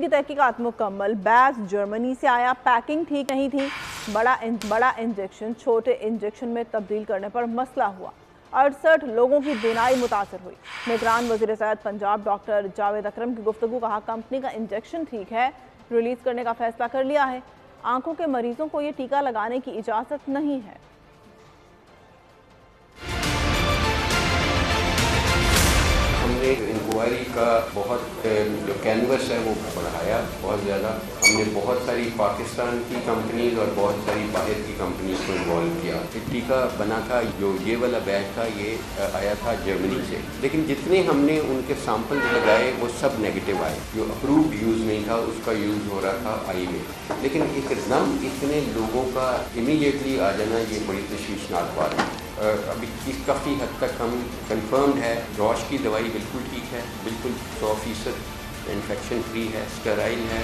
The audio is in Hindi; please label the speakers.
Speaker 1: की तहकीकात मुकम्मल। बैग जर्मनी से आया, पैकिंग ठीक नहीं थी। बड़ा इंजेक्शन छोटे इंजेक्शन में तब्दील करने पर मसला हुआ। 68 लोगों की बीनाई मुतासर हुई। निगरान वज़ीर सेहत पंजाब डॉक्टर जावेद अकरम की गुफ्तगू, कहा कंपनी का इंजेक्शन ठीक है, रिलीज करने का फैसला कर लिया है। आंखों के मरीजों को ये टीका लगाने की इजाज़त नहीं है।
Speaker 2: हमने इंक्वायरी का बहुत जो कैनवस है वो बढ़ाया बहुत ज़्यादा। हमने बहुत सारी पाकिस्तान की कंपनीज और बहुत सारी बाहर की कंपनीज को इन्वॉल्व किया। एक टीका बना था, जो ये वाला बैच था, ये आया था जर्मनी से, लेकिन जितने हमने उनके सैंपल्स लगाए वो सब नेगेटिव आए। जो अप्रूव्ड यूज़ नहीं था उसका यूज़ हो रहा था आई में। लेकिन एकदम इतने लोगों का इमीडिएटली आ जाना ये बड़ी तशवीशनाक बात है। अभी काफ़ी हद तक हम कंफर्म्ड है, रॉश की दवाई बिल्कुल ठीक है, बिल्कुल 100% इन्फेक्शन फ्री है, स्टेराइल है।